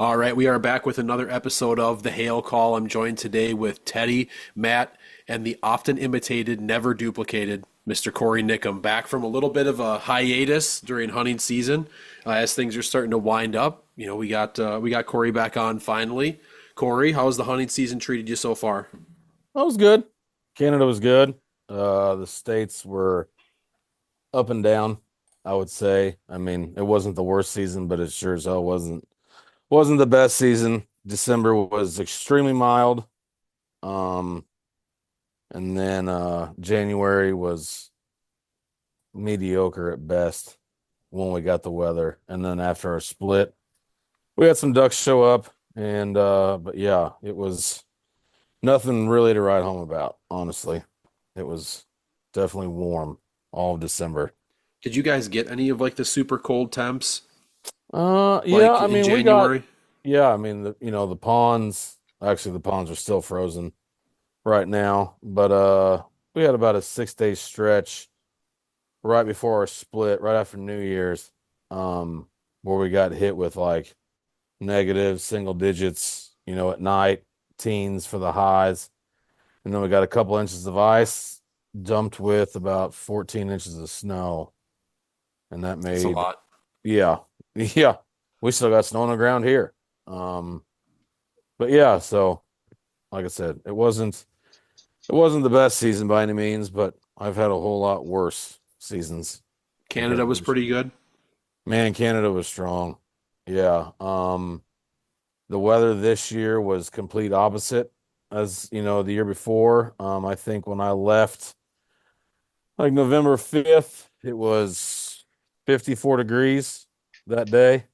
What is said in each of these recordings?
All right, we are back with another episode of The Hail Call. I'm joined today with Teddy, Matt, and the often imitated, never duplicated Mr. Cory Niccum, back from a little bit of a hiatus during hunting season as things are starting to wind up. We got Cory back on finally. Cory, how's the hunting season treated you so far? That was good. Canada was good. The states were up and down, I would say. I mean, it wasn't the worst season, but it sure as hell wasn't the best season. December was extremely mild. Um, and then January was mediocre at best when we got the weather. And then after our split, we had some ducks show up, and but yeah, it was nothing really to write home about, honestly. It was definitely warm all of December. Did you guys get any of like the super cold temps Yeah, like I in mean, we got, January? yeah, I mean, the ponds, actually, the ponds are still frozen right now, but we had about a 6 day stretch right before our split, right after New Year's, where we got hit with like negative single digits, at night, teens for the highs. And then we got a couple inches of ice dumped with about 14 inches of snow. And that It's a made, lot. yeah, yeah, we still got snow on the ground here. Um, but yeah, so like I said, it wasn't the best season by any means, but I've had a whole lot worse seasons compared Canada to was this. pretty good. Man, Canada was strong. Yeah. The weather this year was complete opposite as, the year before. I think when I left like November 5th, it was 54 degrees that day.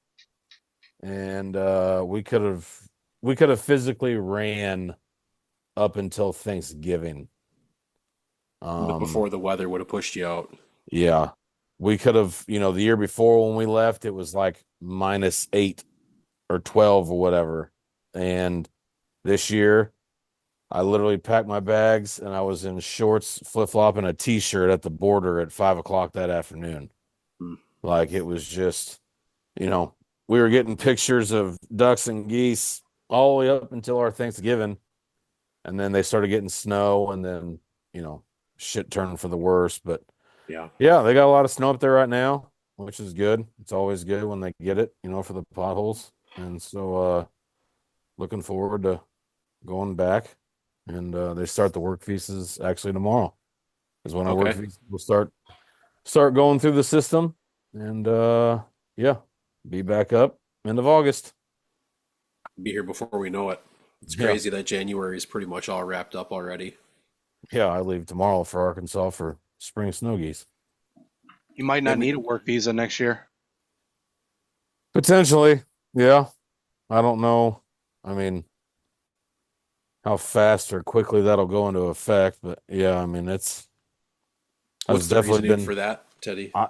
And we could have physically ran up until Thanksgiving. Um, Before the weather would have pushed you out. yeah. We could have, the year before when we left, it was like -8 or 12 or whatever. And this year, I literally packed my bags and I was in shorts, flip flop, and a t-shirt at the border at 5 o'clock that afternoon. Hmm. Like it was just, you know, we were getting pictures of ducks and geese all the way up until our Thanksgiving. And then they started getting snow and then, you know, shit turned for the worse. But Yeah. yeah, they got a lot of snow up there right now, which is good. It's always good when they get it, for the potholes. And so looking forward to going back. And they start the work visas actually tomorrow. Is when our work Okay. visas will start going through the system. And yeah, be back up end of August. Be here before we know it. It's Yeah. crazy that January is pretty much all wrapped up already. Yeah, I leave tomorrow for Arkansas for spring snow geese. You might not And need a work visa next year. Potentially, yeah. I don't know. I mean, how fast or quickly that'll go into effect, but yeah, I mean, what's that's the definitely reasoning for been. that, Teddy? I,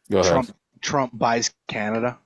Go ahead. Trump buys Canada.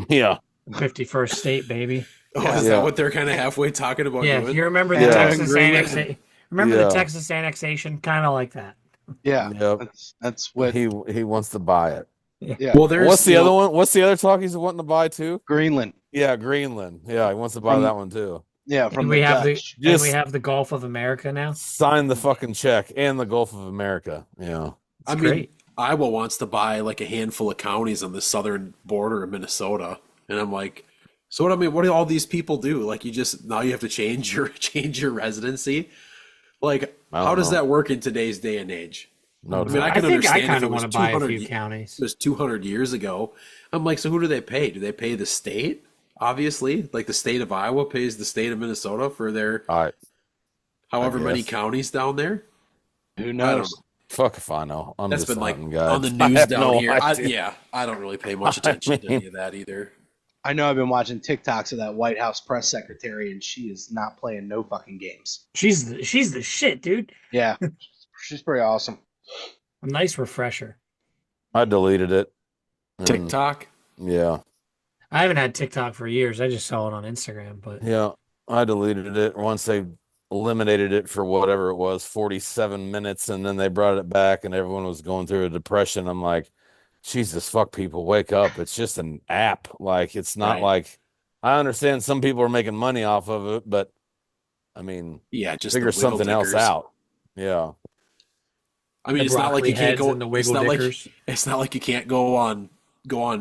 Yeah, 51st state, baby. Oh, Yeah. is that yeah, what they're kind of halfway talking about Yeah, if doing? you remember the yeah, Texas Greenland. annexation, remember the yeah, Texas annexation, kind of like that. Yeah, yep. that's what. He wants to buy it. Yeah. Yeah, Well, And what's there's, the other one? What's the other talk he's wanting to buy too? Greenland Yeah, Greenland. Yeah, he wants to buy from that one too. from And the we have the Dutch. and we Just have the Gulf of America now. sign the fucking check and the Gulf of America. Yeah. It's I mean, great. Iowa wants to buy like a handful of counties on the southern border of Minnesota, and I'm like, so what? I mean, what do all these people do? Like, you just now you have to change your change your residency. Like, I how don't does know. that work in today's day and age? No I mean, I I can think I understand if kind it of want was to buy a 200, few it counties. was 200 years ago. I'm like, so who do they pay? Do they pay the state? Obviously, like the state of Iowa pays the state of Minnesota for their I however many guess. counties down there. Who I don't knows? know. Fuck if I know. I'm That's just been a like hunting guy. on the I news have down no here. idea. Yeah, I don't really pay much I attention to any mean, of that either. I know I've been watching TikToks of that White House press secretary, and she is not playing no fucking games. She's the shit, dude. Yeah, she's pretty awesome. A nice refresher. I deleted it. And TikTok. yeah, I haven't had TikTok for years. I just saw it on Instagram, but yeah, I deleted it once they eliminated it for whatever it was, 47 minutes, and then they brought it back, and everyone was going through a depression. I'm like, Jesus, fuck people, wake up. It's just an app. Like, it's not Right. like I understand some people are making money off of it, but I mean, Yeah, just figure the wiggle something else dickers. out. Yeah. I mean, The it's not like broccoli you can't heads go. and the It's wiggle not like dickers. you can't go on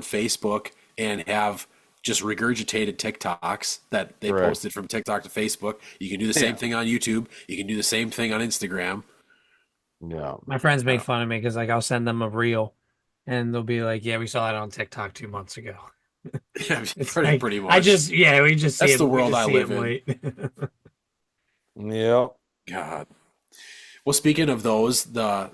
Facebook and have just regurgitated TikToks that they Correct. posted from TikTok to Facebook. You can do the same thing on YouTube. You can do the same thing on Instagram. Yeah. My friends make fun of me because like I'll send them a reel, and they'll be like, "Yeah, we saw that on TikTok 2 months ago." Yeah, It's pretty like pretty much. we just see That's it. the We world just I see live it in. late. Yeah. God. Well, speaking of those, the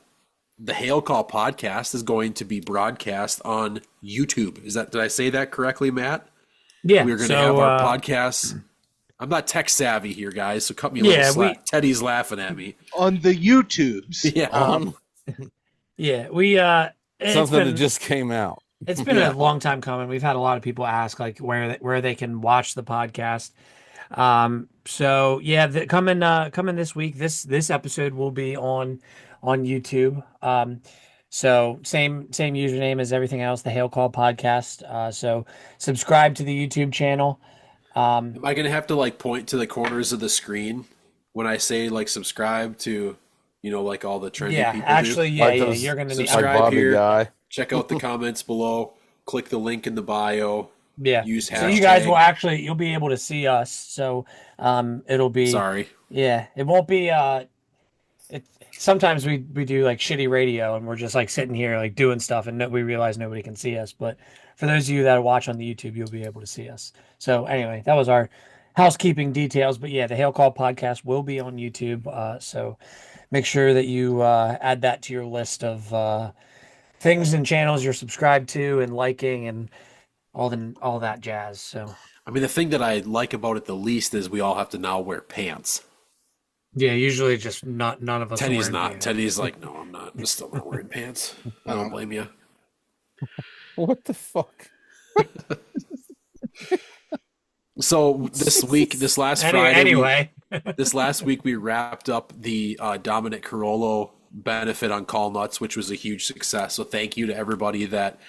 Hail Call podcast is going to be broadcast on YouTube. Did I say that correctly, Matt? Yeah, We're going to have our podcasts. I'm not tech savvy here, guys, so cut me a little slack. Teddy's laughing at me. On the YouTubes. Yeah. Yeah, we Something that just came out. It's been a long time coming. We've had a lot of people ask like where they can watch the podcast. So yeah, coming this week. This episode will be on YouTube. So same username as everything else, the Hail Call podcast. So subscribe to the YouTube channel. Am I going to have to like point to the corners of the screen when I say like subscribe to, like all the trendy Yeah, people actually, do? yeah, Like yeah. those- You're gonna need. subscribe Like Bobby here. Guy. Check out the comments below. Click the link in the bio. Yeah. Use So you guys hashtag. you'll be able to see us. So it'll be. Sorry. Yeah, it won't be. Sometimes we do like shitty radio and we're just like sitting here like doing stuff and we realize nobody can see us. But for those of you that watch on the YouTube, you'll be able to see us. So anyway, that was our housekeeping details. But yeah, the Hail Call podcast will be on YouTube. So make sure that you add that to your list of things and channels you're subscribed to and liking and all that jazz. So I mean, the thing that I like about it the least is we all have to now wear pants. yeah, usually just none of us. Teddy's are not. wearing Teddy's like, no, I'm not. I'm still not wearing pants. I don't blame you. What the fuck? So this last Friday, Anyway, this last week we wrapped up the Dominic Carollo benefit on Call Nuts, which was a huge success. So thank you to everybody that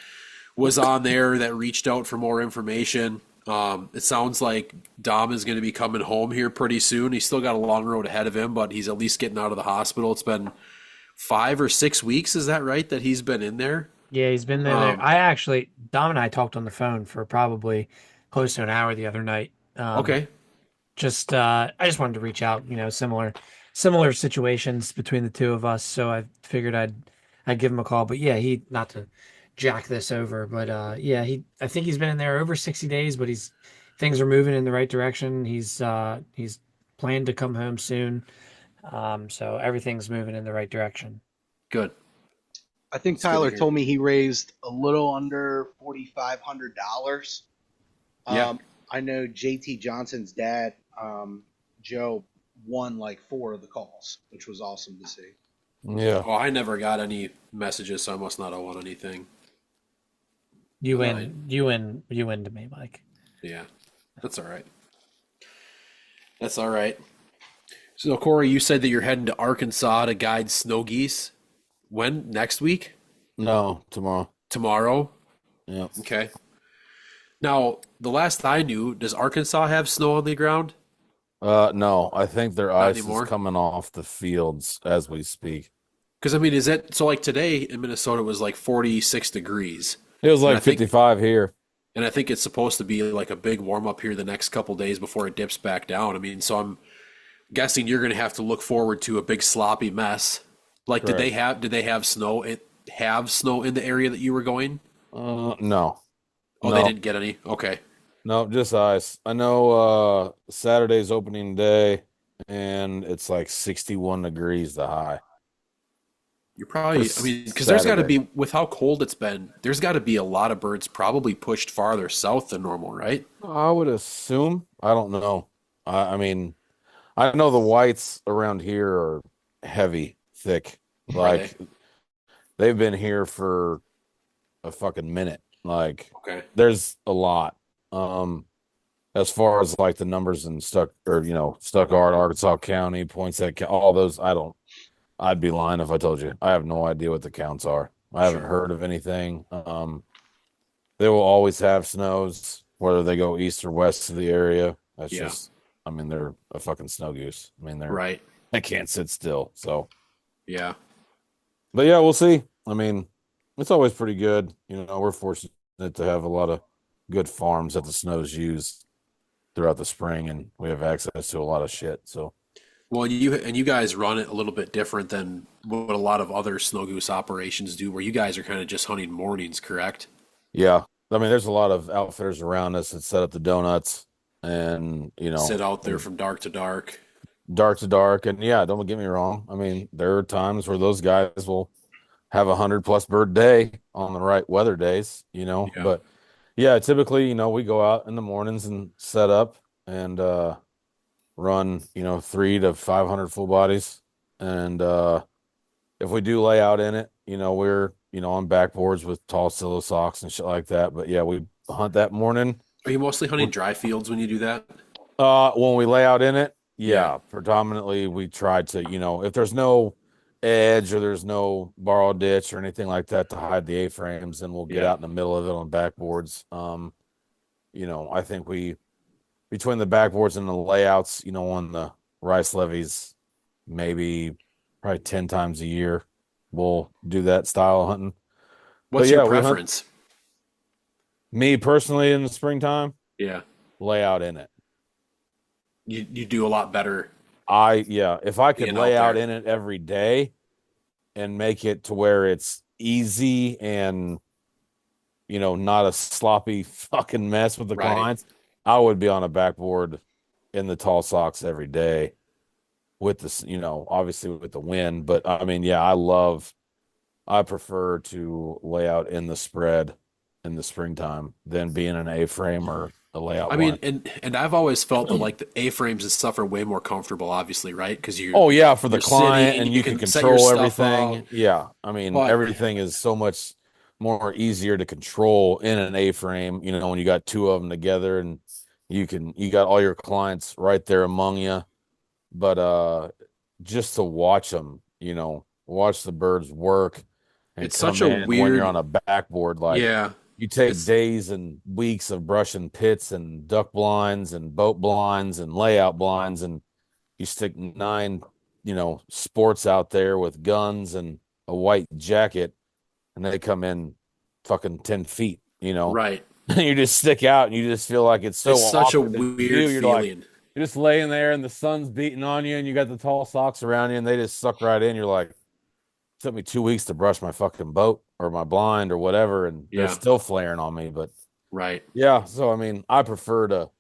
was on there that reached out for more information. It sounds like Dom is going to be coming home here pretty soon. He's still got a long road ahead of him, but he's at least getting out of the hospital. It's been 5 or 6 weeks, is that right, that he's been in there? yeah, he's been there. Dom and I talked on the phone for probably close to an hour the other night. Okay. I just wanted to reach out, similar situations between the two of us. So I figured I'd give him a call. But yeah, not to jack this over, but I think he's been in there over 60 days, but things are moving in the right direction. He's planned to come home soon. So everything's moving in the right direction. Good. I think That's good to Tyler hear. told me he raised a little under $4,500. Yeah. I know JT Johnson's dad, Joe, won like 4 of the calls, which was awesome to see. Yeah. Oh, I never got any messages, so I must not have won anything. You Right. win to me, Mike. Yeah, that's all right. That's all right. So, Corey, you said that you're heading to Arkansas to guide snow geese. When? Next week? No, tomorrow. Tomorrow? Yeah. Okay. Now, the last I knew, does Arkansas have snow on the ground? No, I think their ice anymore? is coming off the fields as we speak. Because, I mean, is it so like today in Minnesota it was like 46 degrees. It was And I like think- 55 here. And I think it's supposed to be like a big warm up here the next couple days before it dips back down. I mean, so I'm guessing you're going to have to look forward to a big sloppy mess. Like, Correct. did they have snow? Have snow in the area that you were going? No. Oh, No. they didn't get any. Okay. No, just ice. I know Saturday's opening day and it's like 61 degrees the high. You're probably, For I mean, because there's got to Saturday. be, with how cold it's been, there's got to be a lot of birds probably pushed farther south than normal, right? I would assume. I don't know. I mean, I know the whites around here are heavy, thick. Are Like they've been here for a fucking minute. Like Okay. there's a lot. As far as like the numbers in Stuttgart, Arkansas County, Poinsett County, all those, I'd be lying if I told you. I have no idea what the counts are. I haven't Sure. heard of anything. They will always have snows. whether they go east or west of the area. That's Yeah. just, I mean, they're a fucking snow goose. I mean, Right. they can't sit still. So, Yeah. but yeah, we'll see. I mean, it's always pretty good. You know, we're fortunate to have a lot of good farms that the snows use throughout the spring, and we have access to a lot of shit. So, Well, you guys run it a little bit different than what a lot of other snow goose operations do, where you guys are kind of just hunting mornings, correct? yeah, I mean, there's a lot of outfitters around us that set up the donuts and, you know, Sit out there from dark to dark. dark to dark. And yeah, don't get me wrong. I mean, there are times where those guys will have 100+ bird day on the right weather days, you know, Yeah. but yeah, typically, you know, we go out in the mornings and set up and run, you know, 300 to 500 full bodies. And if we do lay out in it, you know, we're, you know, on backboards with tall silo socks and shit like that. But yeah, we hunt that morning. Are you mostly hunting dry fields when you do that? When we lay out in it, yeah, Yeah. predominantly we try to, you know, if there's no edge or there's no borrow ditch or anything like that to hide the A-frames, then we'll get Yeah. out in the middle of it on backboards. You know, I think we between the backboards and the layouts, you know, on the rice levees, maybe probably 10 times a year, we'll do that style of hunting. What's yeah, your we hunt- preference? Me personally, in the springtime, Yeah. lay out in it. You do a lot better. If I could Being lay out out there. in it every day and make it to where it's easy and, you know, not a sloppy fucking mess with the Right. clients, I would be on a backboard in the tall socks every day with this, you know, obviously with the wind. But I mean, yeah, I prefer to lay out in the spread in the springtime than being an A-frame or a layout I mean, blind. and I've always felt that like the A-frames and stuff are way more comfortable, obviously, right? Because you Oh yeah, for the you're sitting client, and and you you can can set your control stuff everything. up. Yeah, I mean, But everything is so much more easier to control in an A-frame. You know, when you got two of them together, and you got all your clients right there among you. But just to watch them, you know, watch the birds work and it's come such a in when you're weird, on a backboard, like yeah. you take It's days and weeks of brushing pits and duck blinds and boat blinds and layout blinds, and you stick 9, you know, sports out there with guns and a white jacket, and they come in fucking 10 feet, you know, right. and you just stick out and you just feel like it's so It's such a awkward to do. weird You're like, feeling. you're just laying there and the sun's beating on you and you got the tall socks around you and they just suck right in. You're like, it took me 2 weeks to brush my fucking boat or my blind or whatever, and they're Yeah. still flaring on me. But Right. yeah, so I mean, I prefer to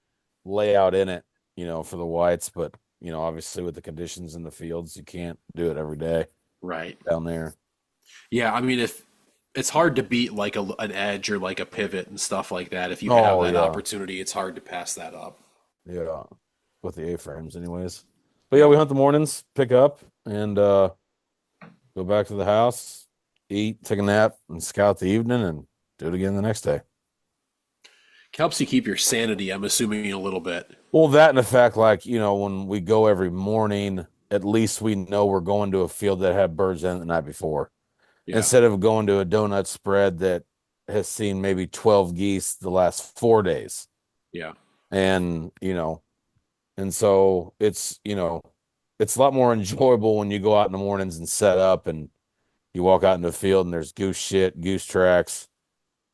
lay out in it, you know, for the whites, but you know, obviously with the conditions in the fields, you can't do it every day Right. down there. Yeah. I mean, if it's hard to beat like an edge or like a pivot and stuff like that. If you have Oh that yeah, opportunity, it's hard to pass that up. yeah, with the A-frames, anyways. But yeah, we hunt the mornings, pick up, and go back to the house, eat, take a nap, and scout the evening, and do it again the next day. Helps you keep your sanity, I'm assuming, a little bit. Well, that and the fact, like, you know, when we go every morning, at least we know we're going to a field that had birds in it the night before. Yeah. Instead of going to a donut spread that has seen maybe 12 geese the last 4 days. Yeah. And, you know, and so it's, you know, it's a lot more enjoyable when you go out in the mornings and set up and you walk out in the field and there's goose shit, goose tracks,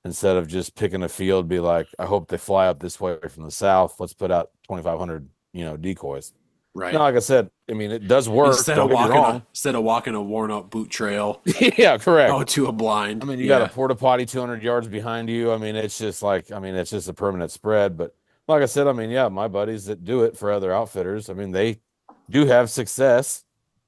instead of just picking a field, be like, I hope they fly up this way from the south. Let's put out 2,500, you know, decoys. Right. Now, like I said, I mean, it does work. Instead Don't of get me wrong. walking a worn out boot trail Yeah, correct. out to a blind. I mean, you got a porta potty 200 yards behind you. I mean, it's just like, I mean, it's just a permanent spread. But like I said, I mean, yeah, my buddies that do it for other outfitters, I mean, they do have success,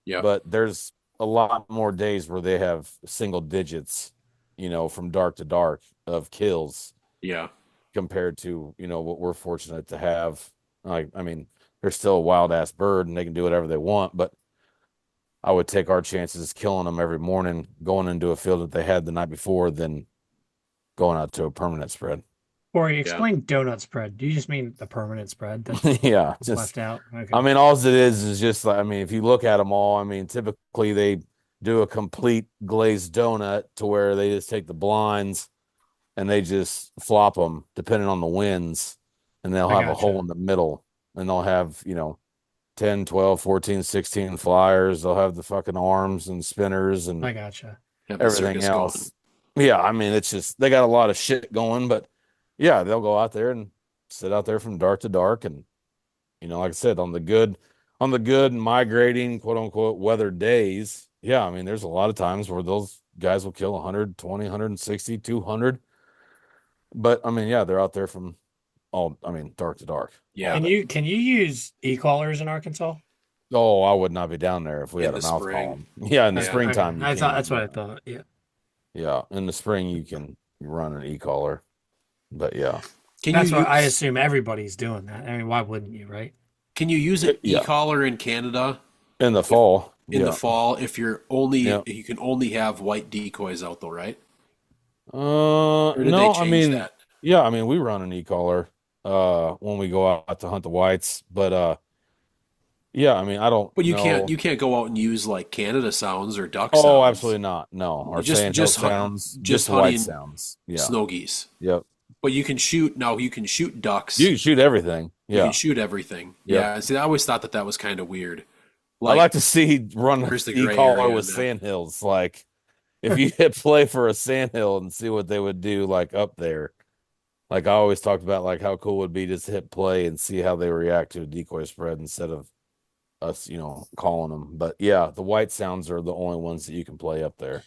Yeah. but there's a lot more days where they have single digits, you know, from dark to dark of kills Yeah. compared to, you know, what we're fortunate to have. Like, I mean, they're still a wild ass bird and they can do whatever they want, but I would take our chances killing them every morning, going into a field that they had the night before, than going out to a permanent spread. Corey, explain donut spread. Do you just mean the permanent spread that's Yeah, left out? Okay. I mean, all it is just like, I mean, if you look at them all, I mean, typically they do a complete glazed donut to where they just take the blinds and they just flop them depending on the winds, and they'll I have a gotcha. hole in the middle, and they'll have, 10, 12, 14, 16 flyers. They'll have the fucking arms and spinners and I gotcha. Have the everything circus going. else. Yeah, I mean, it's just they got a lot of shit going, but yeah, they'll go out there and sit out there from dark to dark, and like I said, on the good migrating quote unquote weather days, yeah, I mean, there's a lot of times where those guys will kill 120, 160, 200. But I mean, yeah, they're out there from dark to dark. Yeah. Can you use e-collars in Arkansas? Oh, I would not be down there if we In had a the mouth spring. column. Yeah, in the Yeah. springtime, Okay. you I can. thought that's what I thought. Yeah. Yeah, in the spring you can run an e-collar, but yeah, That's what I assume everybody's doing that. I mean, why wouldn't you, right? Can you use an Yeah. e-collar in Canada in the fall. in Yeah. the fall if you're only Yeah. you can only have white decoys out though, right? Or did no, they I change mean, that? yeah, I mean, we run an e-collar when we go out to hunt the whites, but yeah, I mean, I don't But you know. can't go out and use like Canada sounds or duck Oh, sounds. absolutely not. No, our Just- sandhill just hunt- sounds, just just white hunting sounds. Yeah. Snow geese. Yep. But you can shoot ducks. You can shoot everything. You Yeah. can shoot everything. Yep. Yeah. See, I always thought that was kind of weird. I like to see run where's the gray e-collar area with in that? sandhills. Like if you hit play for a sandhill and see what they would do like up there. Like I always talked about like how cool it would be just to hit play and see how they react to a decoy spread instead of us, calling them. But yeah, the white sounds are the only ones that you can play up there.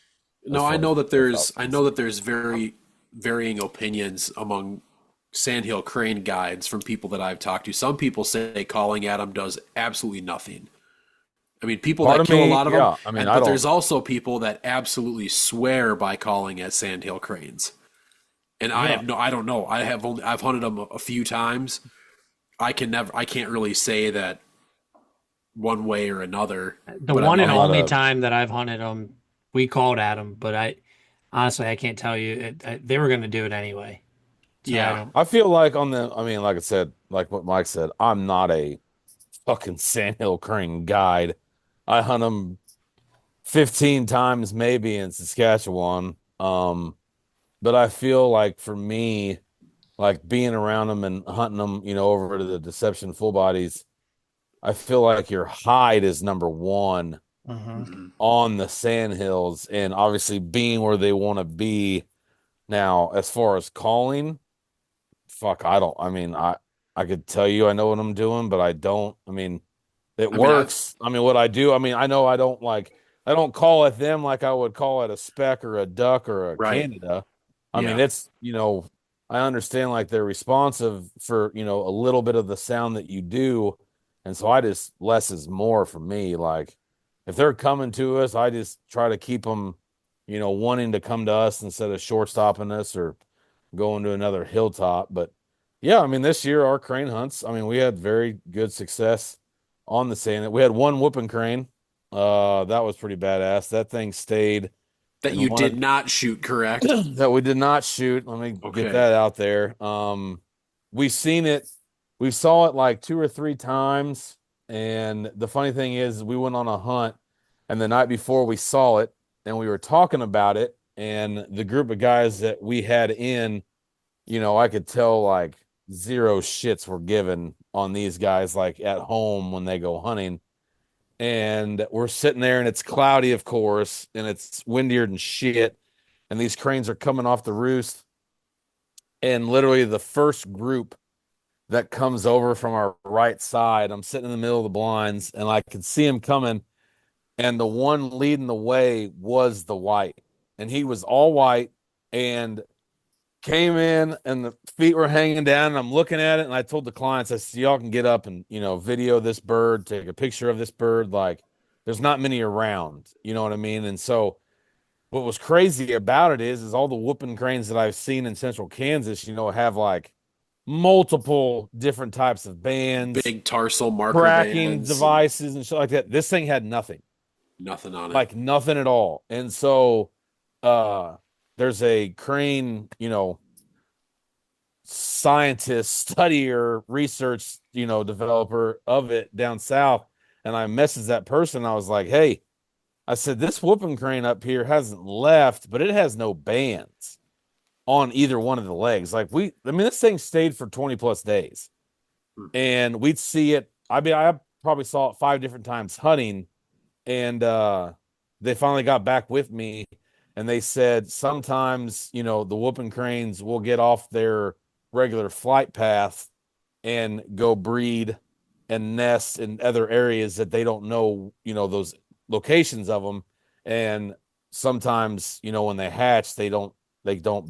No, as I far know as that the there's falcons. very varying opinions among sandhill crane guides from people that I've talked to. Some people say calling at them does absolutely nothing. I mean, people Part that of kill a me, lot of yeah, them. I mean, But I there's don't. also people that absolutely swear by calling at sandhill cranes. And Yeah. I don't know. I've hunted them a few times. I can't really say that one way or another. The But one I'm and not only a- time that I've hunted them, we called at them, but honestly, I can't tell you. They were going to do it anyway. So Yeah. I feel like like I said, like what Mike said, I'm not a fucking sandhill crane guide. I hunt them 15 times maybe in Saskatchewan. But I feel like for me, like being around them and hunting them, over to the Deception full bodies, I feel like your hide is number one Mhm. on the sand hills, and obviously being where they want to be. Now, as far as calling, fuck, I could tell you I know what I'm doing, but I don't. I mean, it works. What I do, I know I don't call at them like I would call at a speck or a duck or a Right. Canada. Yeah. It's, I understand like they're responsive for, a little bit of the sound that you do. And so less is more for me. Like if they're coming to us, I just try to keep them, wanting to come to us instead of short stopping us or going to another hilltop. But yeah, this year our crane hunts, we had very good success on the sand. We had one whooping crane. That was pretty badass. That thing stayed. That you did not shoot, correct? That we did not shoot. Let me Okay. get that out there. We saw it like 2 or 3 times. And the funny thing is we went on a hunt and the night before we saw it and we were talking about it, and the group of guys that we had in, I could tell like zero shits were given on these guys like at home when they go hunting. And we're sitting there and it's cloudy, of course, and it's windier than shit. And these cranes are coming off the roost. And literally the first group that comes over from our right side, I'm sitting in the middle of the blinds and I could see him coming. And the one leading the way was the white. And he was all white and came in and the feet were hanging down. And I'm looking at it. And I told the clients, I said, y'all can get up and, video this bird, take a picture of this bird. Like there's not many around, you know what I mean? And so what was crazy about it is all the whooping cranes that I've seen in central Kansas, have like multiple different types of bands, Big tarsal marker tracking bands, devices and shit like that. This thing had nothing. nothing on it. Like nothing at all. And so there's a crane, scientist, studier, research, developer of it down south. And I messaged that person. I was like, hey, I said, this whooping crane up here hasn't left, but it has no bands on either one of the legs. Like I mean, this thing stayed for 20 plus days, and we'd see it. I mean, I probably saw it 5 different times hunting, and they finally got back with me, and they said sometimes, you know, the whooping cranes will get off their regular flight path and go breed and nest in other areas that they don't know, you know, those locations of them. And sometimes, you know, when they hatch, they don't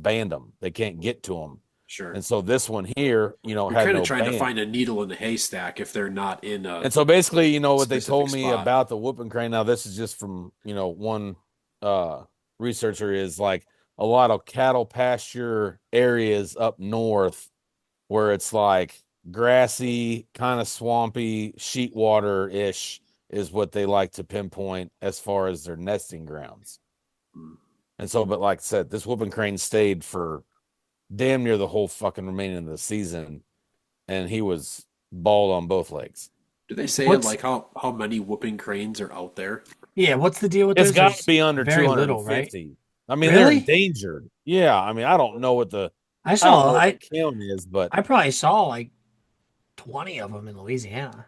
band them. They can't get to them. Sure. And so this one here, you know, You're had kind no of trying band. to find a needle in the haystack if they're not in a. And so basically, you know, what they specific told me spot. about the whooping crane, now this is just from, you know, one researcher, is like a lot of cattle pasture areas up north where it's like grassy, kind of swampy, sheet water ish is what they like to pinpoint as far as their nesting grounds. And so, but like I said, this whooping crane stayed for damn near the whole fucking remaining of the season, and he was bald on both legs. Do they say What's- like how many whooping cranes are out there? Yeah, what's the deal with It's those? got There's to be under very 250. little, right? I mean, they're Really? endangered. Yeah, I mean, I don't know what the I I don't know saw. what the count is, but I probably saw like 20 of them in Louisiana.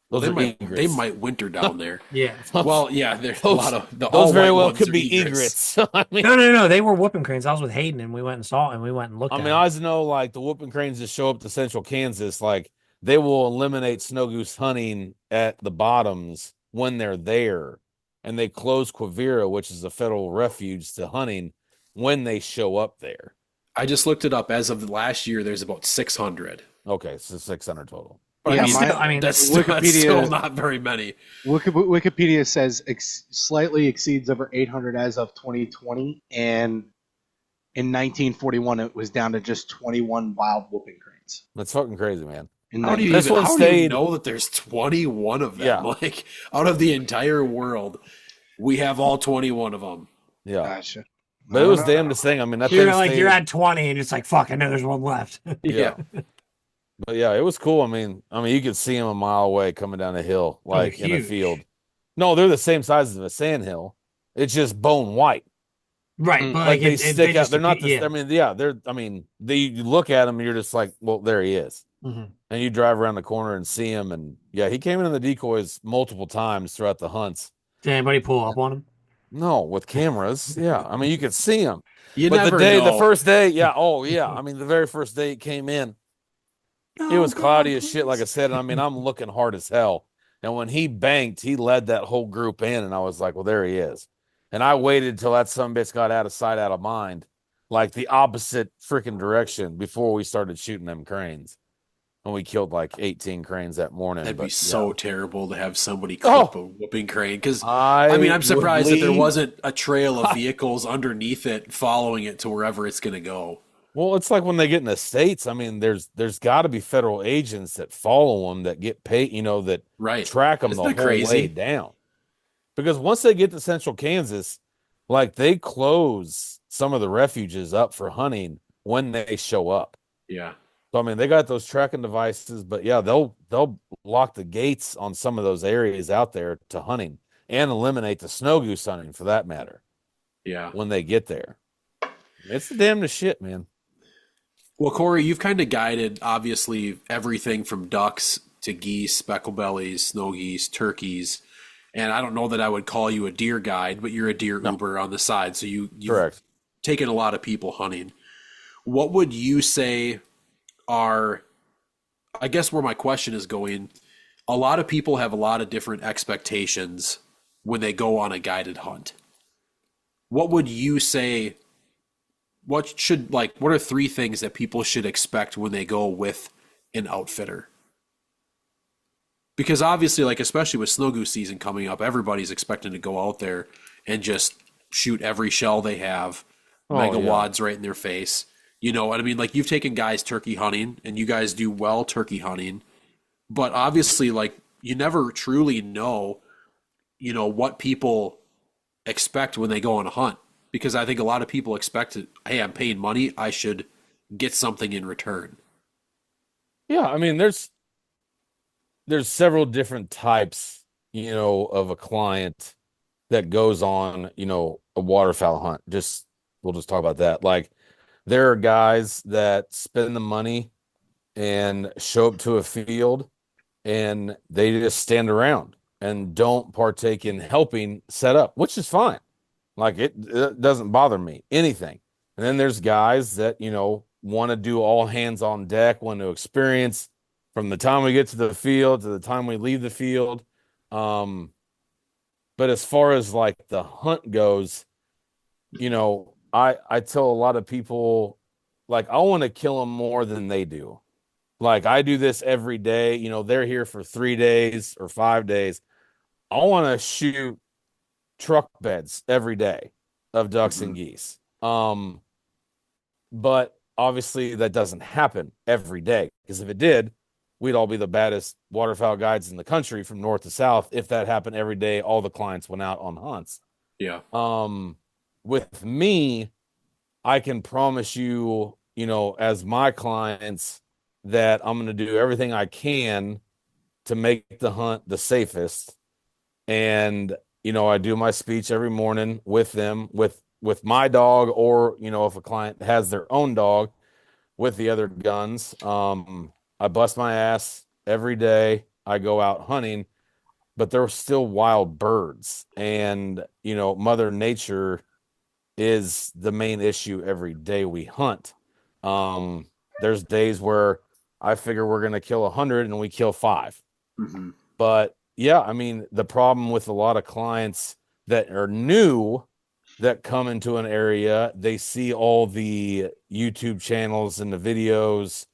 those they are might egrets. they might winter down there. Yeah. Well, yeah, there's a lot of the Those very all-white well ones could are be egrets. egrets. I mean, No. They were whooping cranes. I was with Hayden, and we went and saw it, and we went and looked. I at mean, it. I just know like the whooping cranes that show up to central Kansas, like they will eliminate snow goose hunting at the bottoms when they're there, and they close Quivira, which is a federal refuge, to hunting when they show up there. I just looked it up. As of last year, there's about 600. Okay, so 600 total. But Yeah, I mean, that's Wikipedia- still not very many. Wikipedia says slightly exceeds over 800 as of 2020, and in 1941 it was down to just 21 wild whooping cranes. That's fucking crazy, man. How do you This even, one how do you stayed- know that there's 21 of them? Yeah. Like out of the entire world, we have all 21 of them. Yeah, Gotcha. but it was damnedest thing. I mean, that You're thing like stayed- you're at 20, and it's like fuck. I know there's one left. Yeah. But yeah, it was cool. I mean, you could see them a mile away coming down a hill, like in a huge. field. No, they're the same size as a sand hill. It's just bone white. Right, but Like like they it, stick out. just They're not. appear- I mean, yeah, they're. I mean, you look at them and you're just like, well, there he is. Mhm. And you drive around the corner and see him, and yeah, he came in the decoys multiple times throughout the hunts. Did anybody pull up on him? No, with cameras. Yeah, I mean, you could see him. You But never the know. first day, yeah, oh yeah. I mean, the very first day he came in, it was cloudy as shit, like I said. And I mean, I'm looking hard as hell. And when he banked, he led that whole group in, and I was like, well, there he is. And I waited till that sumbitch got out of sight, out of mind, like the opposite freaking direction before we started shooting them cranes. And we killed like 18 cranes that morning. That'd but, be so yeah. terrible to have somebody Oh! clip a whooping crane. Because I I mean, I'm surprised that there leave- wasn't a trail of vehicles underneath it following it to wherever it's going to go. Well, it's like when they get in the States. I mean, there's got to be federal agents that follow them, that get paid, that Right. track them Isn't the that whole crazy? way down. Because once they get to central Kansas, like they close some of the refuges up for hunting when they show up. Yeah. So I mean, they got those tracking devices, but yeah, they'll lock the gates on some of those areas out there to hunting and eliminate the snow goose hunting for that matter Yeah. when they get there. It's the damnedest shit, man. Well, Cory, you've kind of guided, obviously, everything from ducks to geese, speckle bellies, snow geese, turkeys. And I don't know that I would call you a deer guide, but you're a deer Uber on the side. So you've Correct. taken a lot of people hunting. What would you say are, I guess where my question is going, a lot of people have a lot of different expectations when they go on a guided hunt. What would you say, what are 3 things that people should expect when they go with an outfitter? Because obviously, like, especially with snow goose season coming up, everybody's expecting to go out there and just shoot every shell they have, megawads right in their face. You know what I mean? Like, you've taken guys turkey hunting, and you guys do well turkey hunting. But obviously, like, you never truly know, what people expect when they go on a hunt. Because I think a lot of people expect it, hey, I'm paying money, I should get something in return. Yeah, I mean, there's several different types, of a client that goes on, a waterfowl hunt. We'll just talk about that. Like, There are guys that spend the money and show up to a field and they just stand around and don't partake in helping set up, which is fine. Like it doesn't bother me, anything. And then there's guys that, want to do all hands on deck, want to experience from the time we get to the field to the time we leave the field. But as far as like the hunt goes, I tell a lot of people, like, I want to kill them more than they do. Like, I do this every day. They're here for 3 days or 5 days. I want to shoot truck beds every day of ducks and geese. But obviously that doesn't happen every day, because if it did, we'd all be the baddest waterfowl guides in the country from north to south. If that happened every day, all the clients went out on hunts. Yeah. With me, I can promise you, as my clients, that I'm going to do everything I can to make the hunt the safest. And, I do my speech every morning with them, with my dog, or, if a client has their own dog with the other guns. I bust my ass every day. I go out hunting, but there are still wild birds, and, Mother Nature is the main issue every day we hunt. There's days where I figure we're going to kill 100 and we kill 5. Mm-hmm. But yeah, I mean, the problem with a lot of clients that are new that come into an area, they see all the YouTube channels and the videos,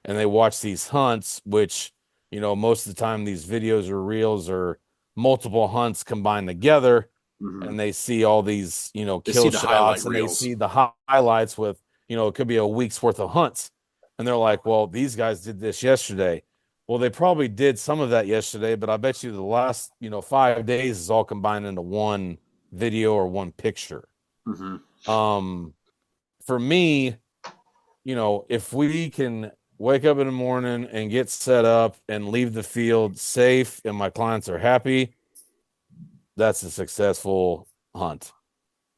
and they watch these hunts, which, most of the time these videos or reels are multiple hunts combined together. Mm-hmm. And they see all these, kill the highlight shots, and reels. they see the highlights with, it could be a week's worth of hunts. And they're like, well, these guys did this yesterday. Well, they probably did some of that yesterday, but I bet you the last, 5 days is all combined into one video or one picture. Mm-hmm. For me, if we can wake up in the morning and get set up and leave the field safe and my clients are happy, that's a successful hunt.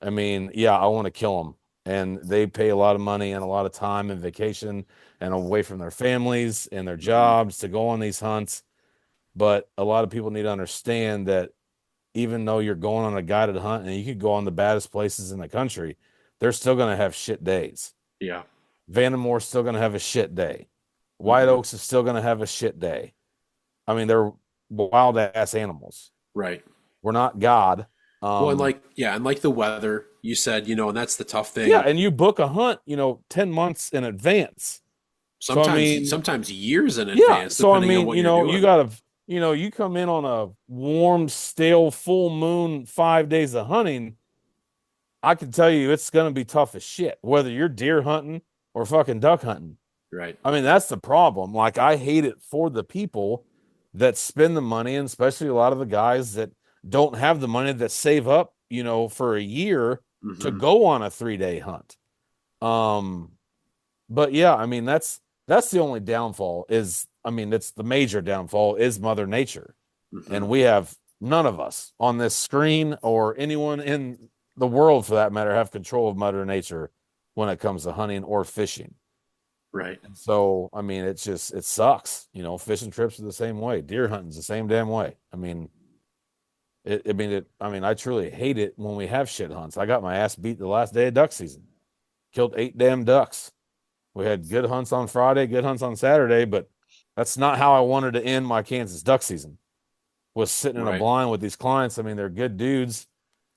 I mean, yeah, I want to kill them, and they pay a lot of money and a lot of time and vacation and away from their families and their jobs to go on these hunts. But a lot of people need to understand that even though you're going on a guided hunt and you could go on the baddest places in the country, they're still going to have shit days. Yeah. Vandemore's still going to have a shit day. White Oaks is still going to have a shit day. I mean, they're wild ass animals. Right. We're not God. Well, and like the weather, you said, and that's the tough thing. Yeah, and you book a hunt, 10 months in advance. Sometimes years in advance. Yeah, so I mean, on what you're doing. you gotta, you come in on a warm, stale, full moon, 5 days of hunting. I can tell you it's gonna be tough as shit, whether you're deer hunting or fucking duck hunting. Right. I mean, that's the problem. Like, I hate it for the people that spend the money, and especially a lot of the guys that don't have the money, that save up, for a year to go on a 3-day hunt. But yeah, I mean, that's the only downfall it's the major downfall is Mother Nature. And we have none of us on this screen or anyone in the world for that matter have control of Mother Nature when it comes to hunting or fishing. Right. And so, I mean, it sucks. Fishing trips are the same way. Deer hunting's the same damn way. I mean, I truly hate it when we have shit hunts. I got my ass beat the last day of duck season. Killed 8 damn ducks. We had good hunts on Friday, good hunts on Saturday, but that's not how I wanted to end my Kansas duck season. Was sitting in a blind with these clients. I mean, they're good dudes.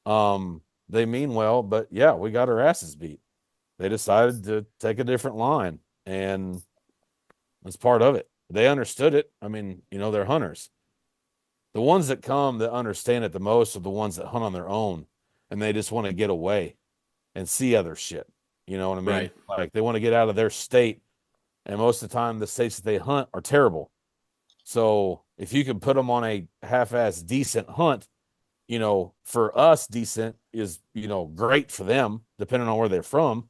They mean well, but yeah, we got our asses beat. They decided to take a different line, and that's part of it. They understood it. I mean, they're hunters. The ones that come that understand it the most are the ones that hunt on their own, and they just want to get away and see other shit. You know what I mean? Right. Like, they want to get out of their state, and most of the time the states that they hunt are terrible. So if you can put them on a half-ass decent hunt, for us, decent is, great for them, depending on where they're from.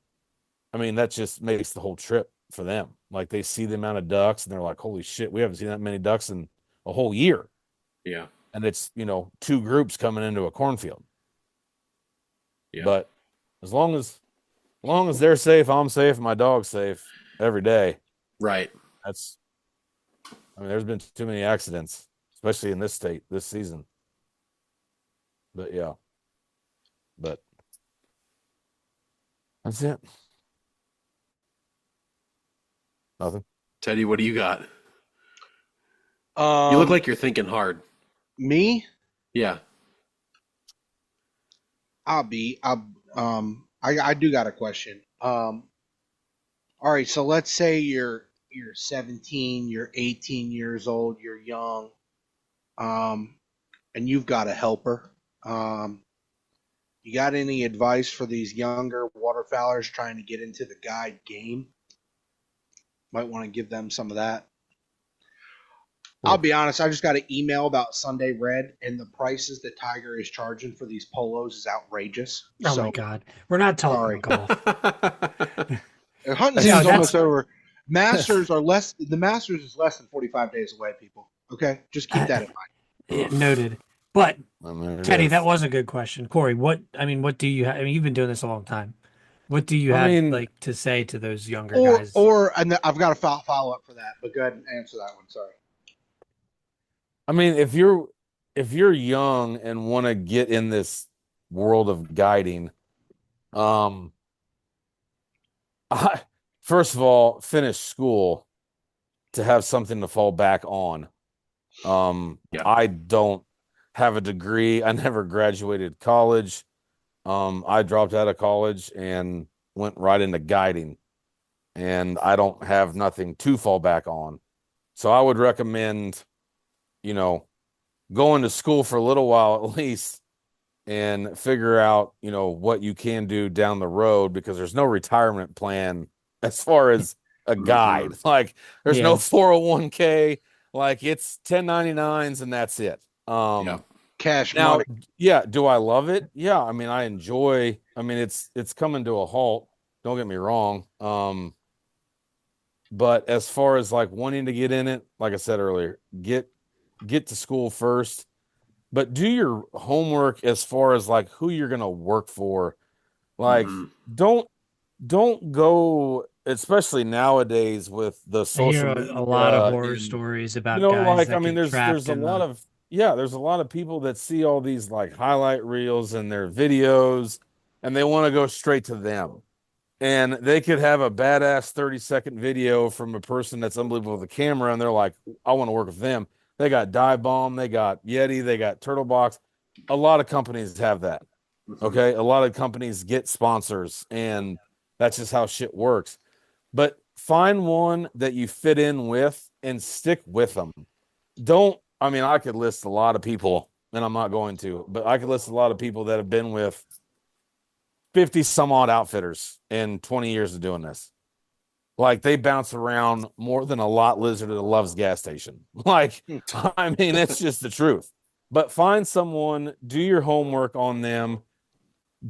I mean, that just makes the whole trip for them. Like, they see the amount of ducks and they're like, holy shit, we haven't seen that many ducks in a whole year. Yeah. And it's, 2 groups coming into a cornfield. Yeah. But as long as long as they're safe, I'm safe, and my dog's safe every day. Right. That's, I mean, there's been too many accidents, especially in this state this season. But yeah, but that's it. Nothing. Teddy, what do you got? You look Um, like you're thinking hard. me, Yeah. I do got a question. All right, so let's say you're 17, you're 18 years old, you're young, um, and you've got a helper. You got any advice for these younger waterfowlers trying to get into the guide game? Might want to give them some of that. I'll be honest, I just got an email about Sunday Red, and the prices that Tiger is charging for these polos is outrageous. Oh So my God, we're not talking sorry. golf. Hunting No, season's that's- almost over. Masters are less. The Masters is less than 45 days away. People, okay, just keep that in mind. Yeah, noted. But I mean, it Teddy, is. that was a good question. Corey, what do you have? I mean, you've been doing this a long time. What do you I have mean- like to say to those younger Or guys? and I've got a follow up for that, but go ahead and answer that one. Sorry. I mean, if you're young and want to get in this world of guiding, I first of all finish school to have something to fall back on. Yeah. I don't have a degree. I never graduated college. I dropped out of college and went right into guiding, and I don't have nothing to fall back on. So I would recommend, going to school for a little while at least and figure out, what you can do down the road, because there's no retirement plan as far as a guide. Like there's no Yeah. 401k, like it's 1099s and that's it. Yeah. Cash Now, money. yeah, do I love it? Yeah, I mean, it's coming to a halt. Don't get me wrong. But as far as like wanting to get in it, like I said earlier, get to school first, but do your homework as far as like who you're gonna work for. Like, Mhm. don't go, especially nowadays with the I social hear media a lot of horror and, stories about guys like, that I mean, get there's trapped a in lot the. of there's a lot of people that see all these like highlight reels and their videos, and they want to go straight to them. And they could have a badass 30-second video from a person that's unbelievable with a camera, and they're like, I want to work with them. They got Dive Bomb, they got Yeti, they got Turtle Box. A lot of companies have that. Okay. A lot of companies get sponsors, and that's just how shit works. But find one that you fit in with and stick with them. I could list a lot of people, and I'm not going to, but I could list a lot of people that have been with 50 some odd outfitters in 20 years of doing this. Like they bounce around more than a lot lizard that loves gas station. Like, I mean, it's just the truth. But find someone, do your homework on them,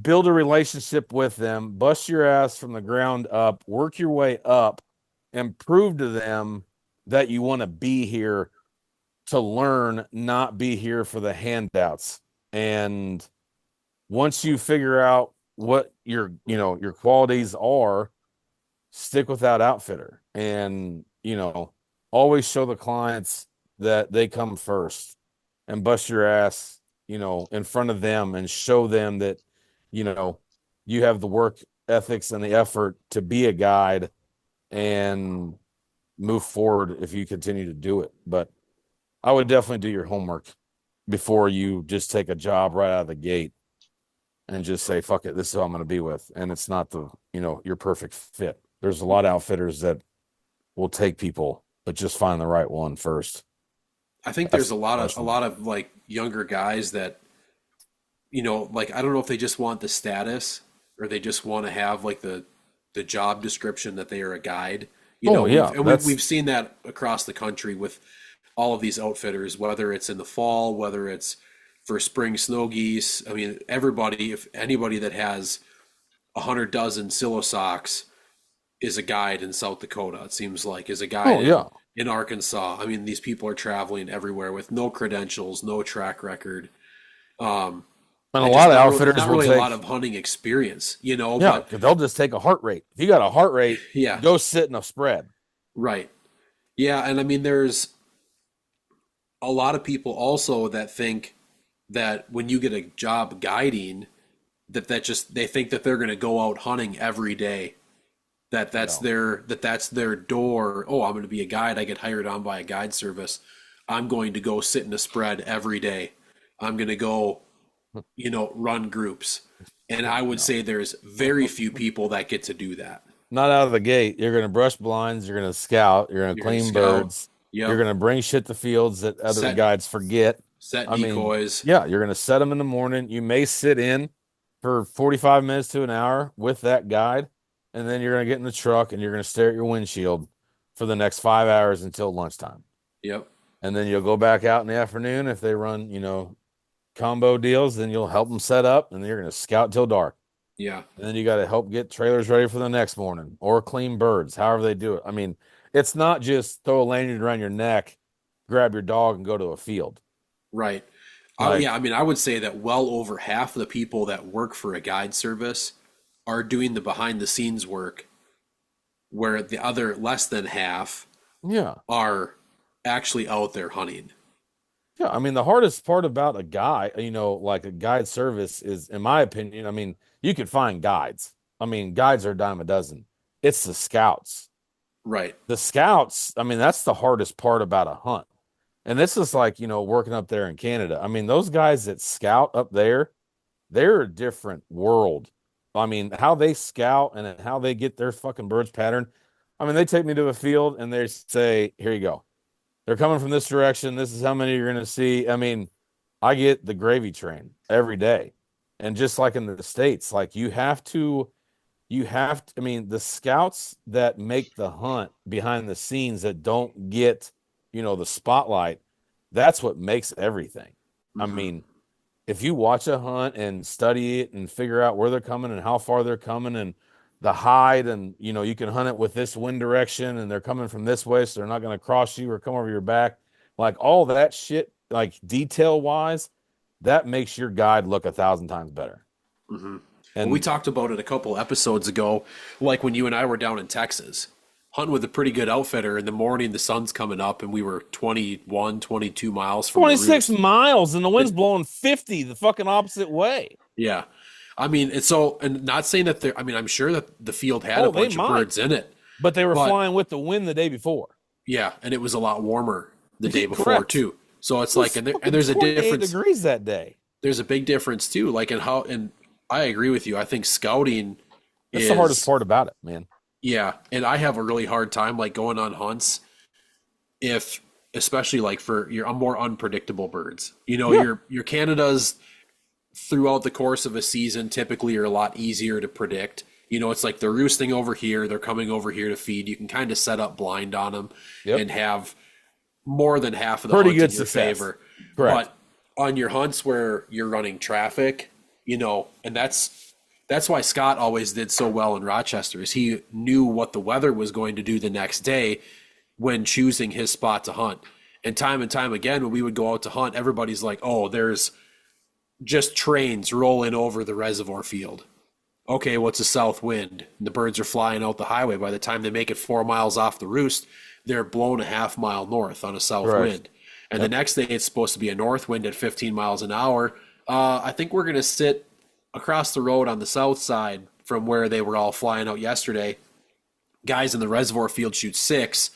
build a relationship with them, bust your ass from the ground up, work your way up, and prove to them that you want to be here to learn, not be here for the handouts. And once you figure out what your qualities are, stick with that outfitter, and always show the clients that they come first, and bust your ass in front of them, and show them that you have the work ethics and the effort to be a guide and move forward if you continue to do it. But I would definitely do your homework before you just take a job right out of the gate and just say, fuck it, this is who I'm going to be with. And it's not your perfect fit. There's a lot of outfitters that will take people, but just find the right one first. I think there's a lot of like younger guys that, like, I don't know if they just want the status or they just want to have like the job description that they are a guide. We've seen that across the country with all of these outfitters, whether it's in the fall, whether it's for spring snow geese. I mean, if anybody that has 100 dozen silo socks is a guide in South Dakota, it seems like, is a guide in Arkansas. I mean, these people are traveling everywhere with no credentials, no track record. And a And lot just of not, outfitters not will really a take, lot of hunting experience, you know. yeah, But 'cause they'll just take a heart rate. If you got a heart rate, yeah, go sit in a spread. right. Yeah, and I mean, there's a lot of people also that think that when you get a job guiding, that just they think that they're going to go out hunting every day. No. That's their door. Oh, I'm going to be a guide. I get hired on by a guide service. I'm going to go sit in a spread every day. I'm going to go, run groups. And I would No. say there's very few people that get to do that. Not out of the gate. You're going to brush blinds. You're going to scout. You're going to You're going to clean scout. birds. You're Yep. going to bring shit to fields that other Set guides forget. set I mean, decoys. yeah, you're going to set them in the morning. You may sit in for 45 minutes to an hour with that guide, and then you're going to get in the truck and you're going to stare at your windshield for the next 5 hours until lunchtime. Yep. And then you'll go back out in the afternoon. If they run, combo deals, then you'll help them set up, and then you're going to scout till dark. Yeah. And then you got to help get trailers ready for the next morning or clean birds, however they do it. I mean, it's not just throw a lanyard around your neck, grab your dog, and go to a field. Right. Like, Yeah, I mean, I would say that well over half of the people that work for a guide service are doing the behind the scenes work, where the other less than half yeah. are actually out there hunting. Yeah. I mean, the hardest part about a guide, like a guide service is, in my opinion, I mean, you could find guides. I mean, guides are a dime a dozen. It's the scouts. Right. The scouts, I mean, that's the hardest part about a hunt. And this is like, working up there in Canada. I mean, those guys that scout up there, they're a different world. I mean, how they scout and how they get their fucking birds pattern. I mean, they take me to a field and they say, here you go. They're coming from this direction. This is how many you're going to see. I mean, I get the gravy train every day. And just like in the States, like I mean, the scouts that make the hunt behind the scenes that don't get, the spotlight, that's what makes everything. I Mhm. mean, if you watch a hunt and study it and figure out where they're coming and how far they're coming and the hide, and you can hunt it with this wind direction and they're coming from this way, so they're not going to cross you or come over your back, like all that shit, like detail wise, that makes your guide look 1,000 times better. Mhm. And Well, we talked about it a couple episodes ago, like when you and I were down in Texas, hunting with a pretty good outfitter. In the morning, the sun's coming up, and we were 21, 22 miles from the 26 roost. miles and the wind's blowing 50 the fucking opposite way. Yeah. I mean, it's so, and not saying that I mean, I'm sure that the field had a They bunch of might. birds in it. But they were But- flying with the wind the day before. Yeah. And it was a lot warmer the day before, Correct. too. So it's It was like, and fucking there's a 28 difference. degrees that day. There's a big difference, too. Like, in how, and I agree with you. I think scouting That's is the hardest part about it, man. Yeah, and I have a really hard time like going on hunts if, especially like for your more unpredictable birds. Yeah. Your Canadas throughout the course of a season typically are a lot easier to predict. It's like they're roosting over here, they're coming over here to feed. You can kind of set up blind on them Yep. and have more than half of the Pretty hunt good in your success. favor. Correct. But on your hunts where you're running traffic, and that's why Scott always did so well in Rochester, is he knew what the weather was going to do the next day when choosing his spot to hunt. And time again, when we would go out to hunt, everybody's like, oh, there's just trains rolling over the reservoir field. Okay, what's a south wind? And the birds are flying out the highway. By the time they make it 4 miles off the roost, they're blown a half mile north on a south Correct. wind. And the next day it's supposed to be a north wind at 15 miles an hour. I think we're going to sit across the road on the south side from where they were all flying out yesterday. Guys in the reservoir field shoot 6,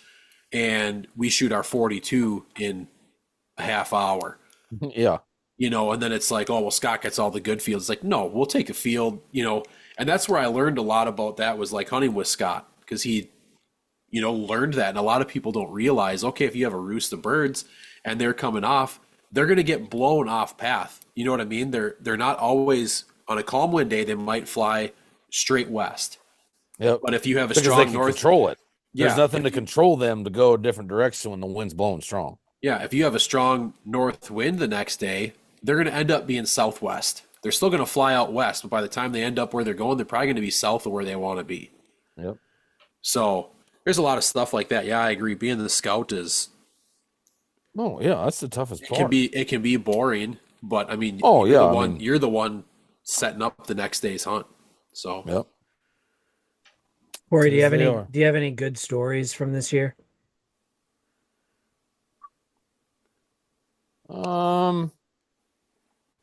and we shoot our 42 in a half hour. Yeah. And then it's like, oh, well, Scott gets all the good fields. It's like, no, we'll take a field, and that's where I learned a lot about that, was like hunting with Scott, because he, learned that. And a lot of people don't realize, okay, if you have a roost of birds and they're coming off, they're going to get blown off path. You know what I mean? They're not always, on a calm wind day, they might fly straight west. Yep. But if you have a Because they strong can north, control it. There's Yeah. nothing to control them to go a different direction when the wind's blowing strong. yeah, if you have a strong north wind the next day, they're going to end up being southwest. They're still going to fly out west, but by the time they end up where they're going, they're probably going to be south of where they want to be. Yep. So there's a lot of stuff like that. Yeah, I agree. Being the scout is Oh, yeah, that's the toughest it part. can be boring, But I mean, Oh you're yeah, the I one. mean, You're the one setting up the next day's hunt. So yep. Corey, do you Yes, have they any are. good stories from this year? Um,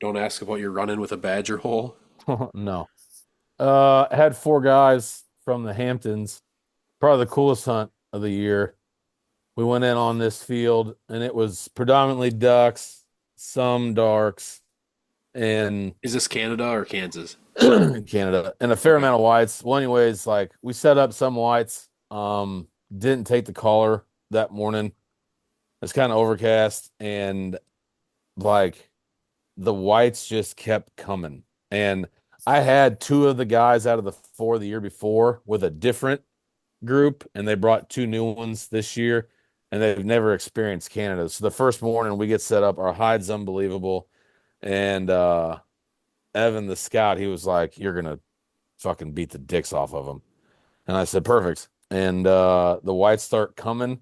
don't ask about your run-in with a badger hole. no. Had four guys from the Hamptons. Probably the coolest hunt of the year. We went in on this field, and it was predominantly ducks, some darks, and Is this Canada or Kansas? Canada, and a fair Okay. amount of whites. Well, anyways, like we set up some whites. Didn't take the caller that morning. It's kind of overcast, and like the whites just kept coming. And I had two of the guys out of the four the year before with a different group, and they brought two new ones this year, and they've never experienced Canada. So the first morning we get set up, our hide's unbelievable. And Evan, the scout, he was like, "You're gonna fucking beat the dicks off of them." And I said, "Perfect." And the whites start coming,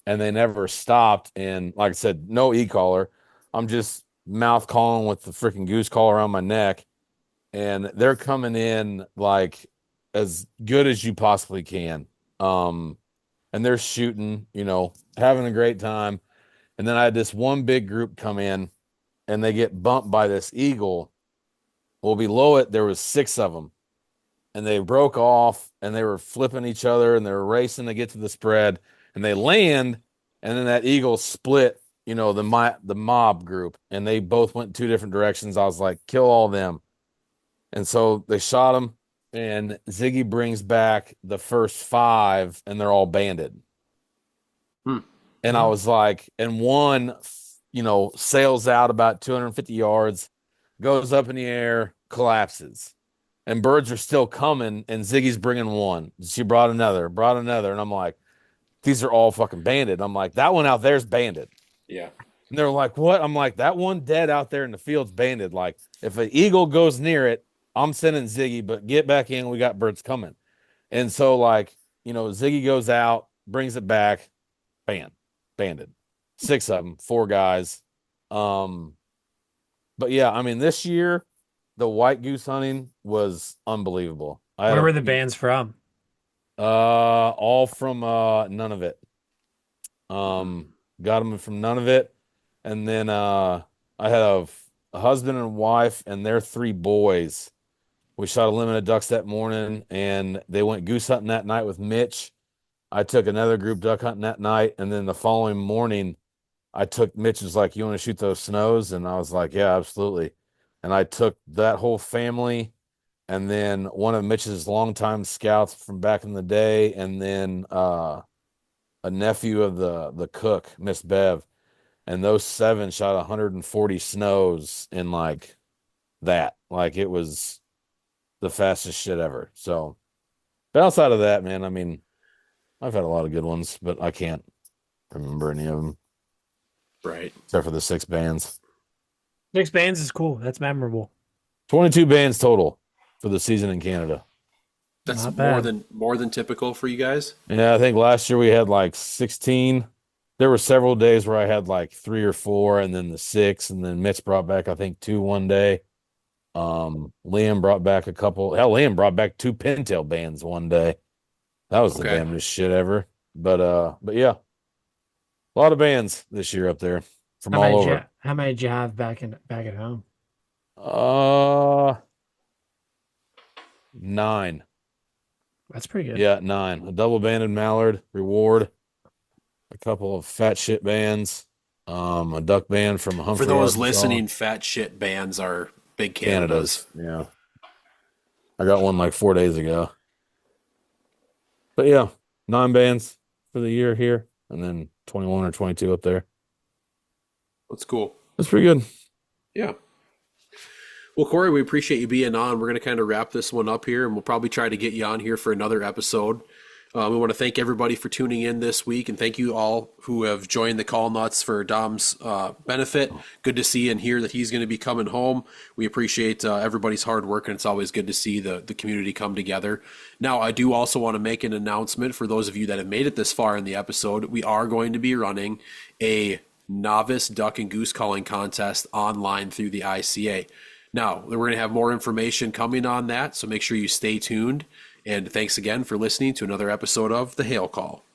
and they never stopped. And like I said, no e-collar. I'm just mouth calling with the freaking goose collar around my neck, and they're coming in like as good as you possibly can. Um, and they're shooting, having a great time. And then I had this one big group come in, and they get bumped by this eagle. Well, below it there was six of them, and they broke off, and they were flipping each other, and they were racing to get to the spread, and they land, and then that eagle split, the mob group, and they both went two different directions. I was like, kill all them. And so they shot him, and Ziggy brings back the first five, and they're all banded. Hmm. And I was like, and one, sails out about 250 yards, goes up in the air, collapses. And birds are still coming, and Ziggy's bringing one. She brought another, and I'm like, these are all fucking banded. I'm like, that one out there's banded. Yeah. And they're like, what? I'm like, that one dead out there in the field's banded. Like, if an eagle goes near it, I'm sending Ziggy, but get back in. We got birds coming. And so, like, Ziggy goes out, brings it back, banded. Six of them, four guys. But yeah, I mean, this year, the white goose hunting was unbelievable. Where were the bands from? All from None of it. Got them from None of it. And then I had a husband and wife and their three boys. We shot a limit of ducks that morning, and they went goose hunting that night with Mitch. I took another group duck hunting that night, and then the following morning, Mitch was like, "You want to shoot those snows?" And I was like, "Yeah, absolutely." And I took that whole family, and then one of Mitch's longtime scouts from back in the day, and then a nephew of the cook, Miss Bev, and those seven shot 140 snows in like that. Like, it was the fastest shit ever. So, but outside of that, man, I mean, I've had a lot of good ones, but I can't remember any of them Right. except for the six bands. 6 bands is cool. That's memorable. 22 bands total for the season in Canada. That's Not more bad. than typical for you guys. Yeah, I think last year we had like 16. There were several days where I had like 3 or 4, and then the 6, and then Mitch brought back, I think, 2 one day. Liam brought back a couple. Hell, Liam brought back 2 pintail bands one day. That was the Okay. damnedest shit ever. But yeah, a lot of bands this year up there from How all many did over. how many did you have back at home? 9. That's pretty good. Yeah, 9. A double banded mallard reward, a couple of fat shit bands, a duck band from Humphrey, For those Arkansas. listening, fat shit bands are big Canadas. Yeah. I got one like 4 days ago. But yeah, 9 bands for the year here, and then 21 or 22 up there. That's cool. That's pretty good. Yeah. Well, Corey, we appreciate you being on. We're going to kind of wrap this one up here, and we'll probably try to get you on here for another episode. We want to thank everybody for tuning in this week, and thank you all who have joined the Call Nuts for Dom's benefit. Good to see and hear that he's going to be coming home. We appreciate everybody's hard work, and it's always good to see the community come together. Now, I do also want to make an announcement for those of you that have made it this far in the episode. We are going to be running a novice duck and goose calling contest online through the ICA. Now, we're going to have more information coming on that, so make sure you stay tuned. And thanks again for listening to another episode of The Hail Call.